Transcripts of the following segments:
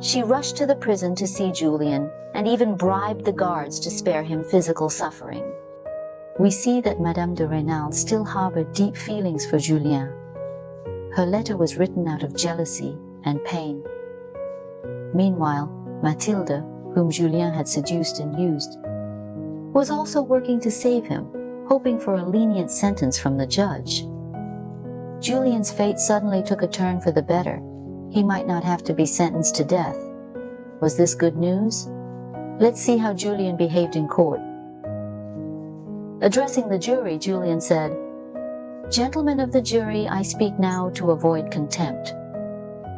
She rushed to the prison to see Julien, and even bribed the guards to spare him physical suffering. We see that Madame de Rênal still harbored deep feelings for Julien. Her letter was written out of jealousy and pain. Meanwhile, Mathilde, whom Julien had seduced and used, was also working to save him, hoping for a lenient sentence from the judge. Julien's fate suddenly took a turn for the better. He might not have to be sentenced to death. Was this good news? Let's see how Julien behaved in court. Addressing the jury, Julien said, "Gentlemen of the jury, I speak now to avoid contempt.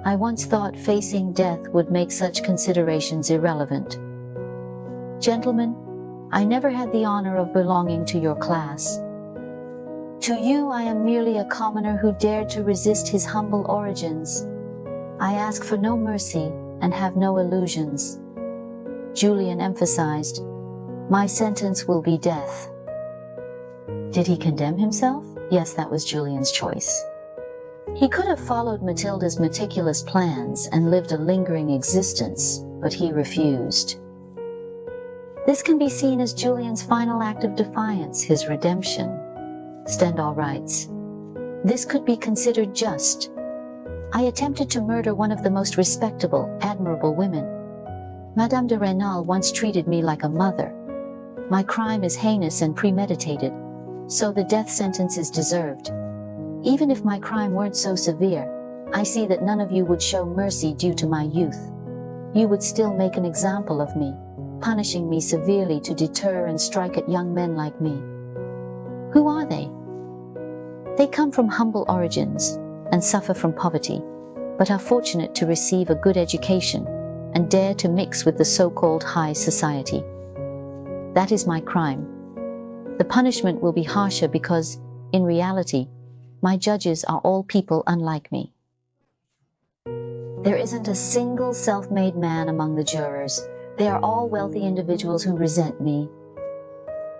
I once thought facing death would make such considerations irrelevant. Gentlemen, I never had the honor of belonging to your class. To you I am merely a commoner who dared to resist his humble origins. I ask for no mercy and have no illusions." Julien emphasized, "My sentence will be death." Did he condemn himself? Yes, that was Julien's choice. He could have followed Mathilde's meticulous plans and lived a lingering existence, but he refused. This can be seen as Julien's final act of defiance, his redemption. Stendhal writes, "This could be considered just. I attempted to murder one of the most respectable, admirable women. Madame de Rênal once treated me like a mother. My crime is heinous and premeditated, so the death sentence is deserved. Even if my crime weren't so severe, I see that none of you would show mercy due to my youth. You would still make an example of me, punishing me severely to deter and strike at young men like me. Who are they? They come from humble origins and suffer from poverty, but are fortunate to receive a good education and dare to mix with the so-called high society. That is my crime. The punishment will be harsher because, in reality, my judges are all people unlike me. There isn't a single self-made man among the jurors. They are all wealthy individuals who resent me."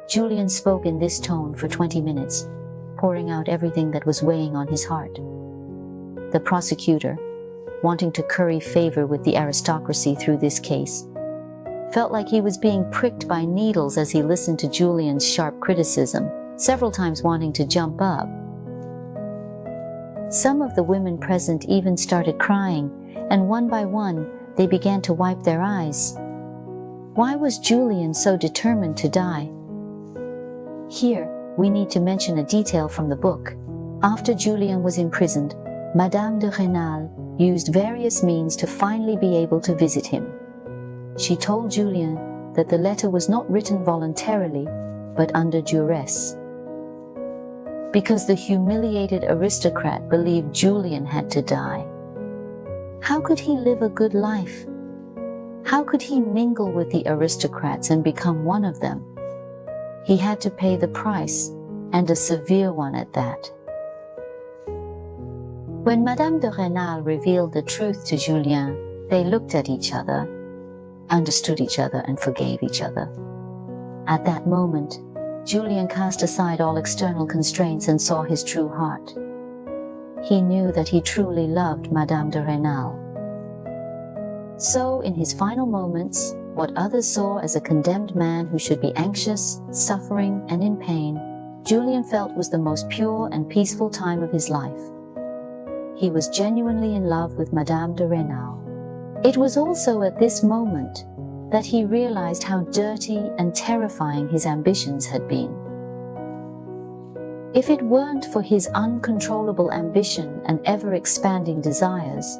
Julien spoke in this tone for 20 minutes, pouring out everything that was weighing on his heart. The prosecutor, wanting to curry favor with the aristocracy through this case, felt like he was being pricked by needles as he listened to Julien's sharp criticism, several times wanting to jump up. Some of the women present even started crying, and one by one they began to wipe their eyes. Why was Julien so determined to die? Here, we need to mention a detail from the book. After Julien was imprisoned, Madame de Rênal used various means to finally be able to visit him. She told Julien that the letter was not written voluntarily, but under duress. Because the humiliated aristocrat believed Julien had to die. How could he live a good life? How could he mingle with the aristocrats and become one of them? He had to pay the price, and a severe one at that. When Madame de Rênal revealed the truth to Julien, they looked at each other, understood each other, and forgave each other. At that moment, Julien cast aside all external constraints and saw his true heart. He knew that he truly loved Madame de Rênal. So, in his final moments, what others saw as a condemned man who should be anxious, suffering, and in pain, Julien felt was the most pure and peaceful time of his life. He was genuinely in love with Madame de Rênal. It was also at this moment that he realized how dirty and terrifying his ambitions had been. If it weren't for his uncontrollable ambition and ever-expanding desires,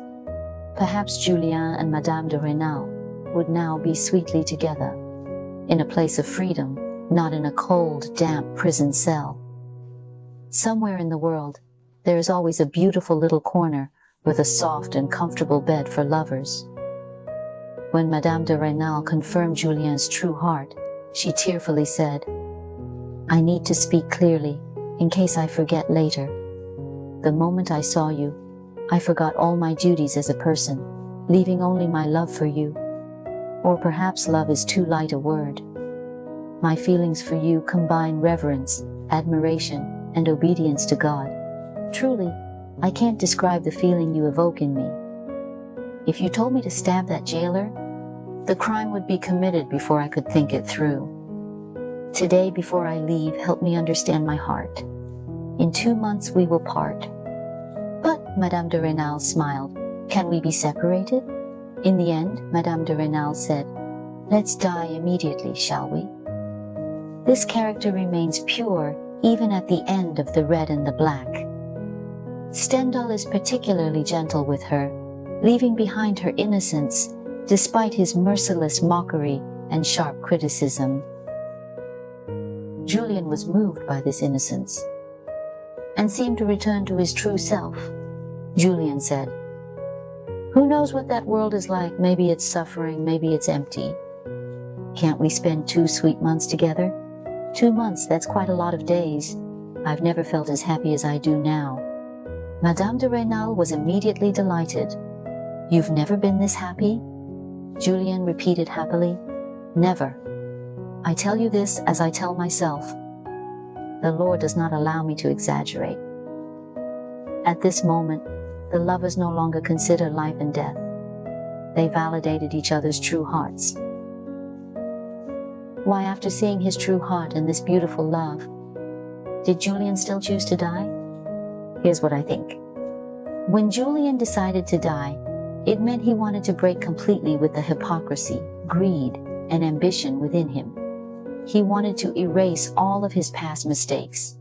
perhaps Julien and Madame de Rênal would now be sweetly together, in a place of freedom, not in a cold, damp prison cell. Somewhere in the world, there is always a beautiful little corner with a soft and comfortable bed for lovers. When Madame de Rênal confirmed Julien's true heart, she tearfully said, "I need to speak clearly, in case I forget later. The moment I saw you, I forgot all my duties as a person, leaving only my love for you. Or perhaps love is too light a word. My feelings for you combine reverence, admiration, and obedience to God. Truly, I can't describe the feeling you evoke in me. If you told me to stab that jailer, the crime would be committed before I could think it through. Today, before I leave, help me understand my heart. In 2 months we will part. But, Madame de Rênal smiled, can we be separated? In the end, Madame de Rênal said, let's die immediately, shall we? This character remains pure even at the end of The Red and the Black. Stendhal is particularly gentle with her, leaving behind her innocence despite his merciless mockery and sharp criticism. Julien was moved by this innocence and seemed to return to his true self. Julien said, who knows what that world is like? Maybe it's suffering, maybe it's empty. Can't we spend 2 sweet months together? 2 months, that's quite a lot of days. I've never felt as happy as I do now. Madame de Rênal was immediately delighted. You've never been this happy? Julien repeated happily. Never. I tell you this as I tell myself. The Lord does not allow me to exaggerate. At this moment, the lovers no longer consider life and death. They validated each other's true hearts. Why, after seeing his true heart and this beautiful love, did Julien still choose to die? Here's what I think. When Julien decided to die, it meant he wanted to break completely with the hypocrisy, greed, and ambition within him. He wanted to erase all of his past mistakes.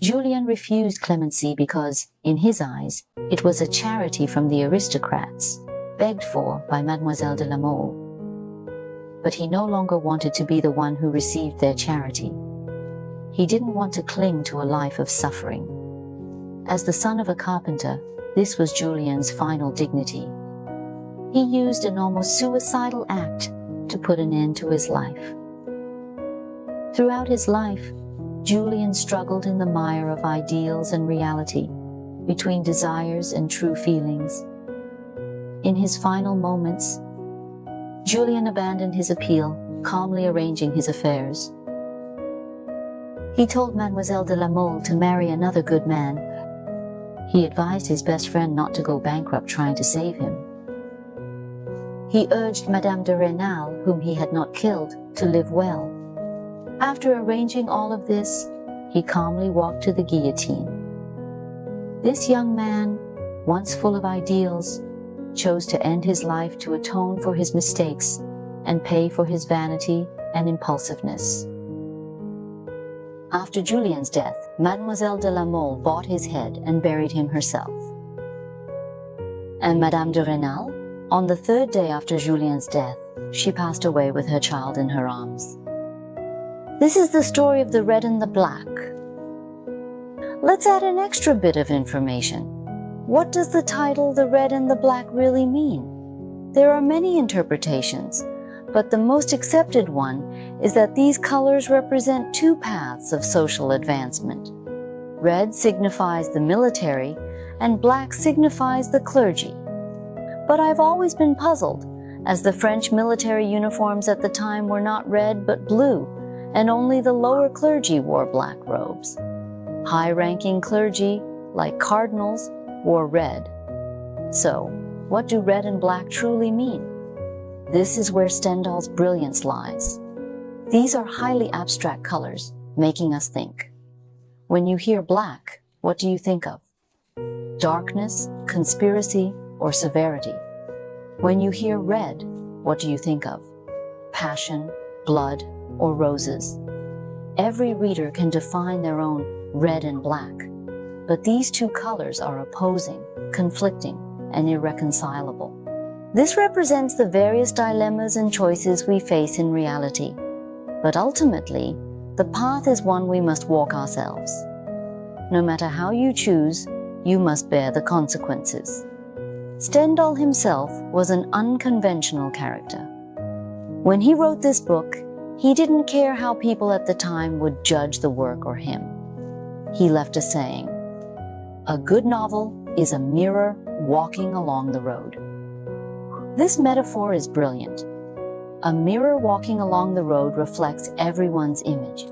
Julien refused clemency because, in his eyes, it was a charity from the aristocrats, begged for by Mademoiselle de la Mole. But he no longer wanted to be the one who received their charity. He didn't want to cling to a life of suffering. As the son of a carpenter, this was Julien's final dignity. He used an almost suicidal act to put an end to his life. Throughout his life, Julien struggled in the mire of ideals and reality, between desires and true feelings. In his final moments, Julien abandoned his appeal, calmly arranging his affairs. He told Mademoiselle de la Mole to marry another good man. He advised his best friend not to go bankrupt trying to save him. He urged Madame de Rênal, whom he had not killed, to live well. After arranging all of this, he calmly walked to the guillotine. This young man, once full of ideals, chose to end his life to atone for his mistakes and pay for his vanity and impulsiveness. After Julien's death, Mademoiselle de la Mole bought his head and buried him herself. And Madame de Rênal, on the 3rd day after Julien's death, she passed away with her child in her arms. This is the story of The Red and the Black. Let's add an extra bit of information. What does the title The Red and the Black really mean? There are many interpretations, but the most accepted one is that these colors represent 2 paths of social advancement. Red signifies the military, and black signifies the clergy. But I've always been puzzled, as the French military uniforms at the time were not red but blue, and only the lower clergy wore black robes. High-ranking clergy, like cardinals, wore red. So, what do red and black truly mean? This is where Stendhal's brilliance lies. These are highly abstract colors, making us think. When you hear black, what do you think of? Darkness, conspiracy, or severity? When you hear red, what do you think of? Passion, blood, or roses? Every reader can define their own red and black, but these 2 colors are opposing, conflicting, and irreconcilable. This represents the various dilemmas and choices we face in reality, but ultimately, the path is one we must walk ourselves. No matter how you choose, you must bear the consequences. Stendhal himself was an unconventional character. When he wrote this book, he didn't care how people at the time would judge the work or him. He left a saying, "A good novel is a mirror walking along the road." This metaphor is brilliant. A mirror walking along the road reflects everyone's image.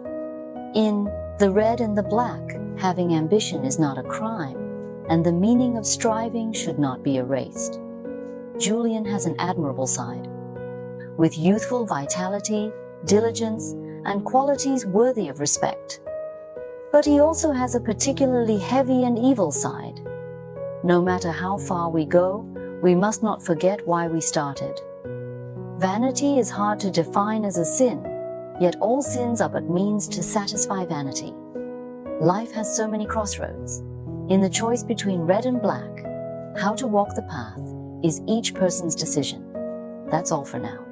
In The Red and the Black, having ambition is not a crime, and the meaning of striving should not be erased. Julien has an admirable side, with youthful vitality, diligence, and qualities worthy of respect. But he also has a particularly heavy and evil side. No matter how far we go, we must not forget why we started. Vanity is hard to define as a sin, yet all sins are but means to satisfy vanity. Life has so many crossroads. In the choice between red and black, how to walk the path is each person's decision. That's all for now.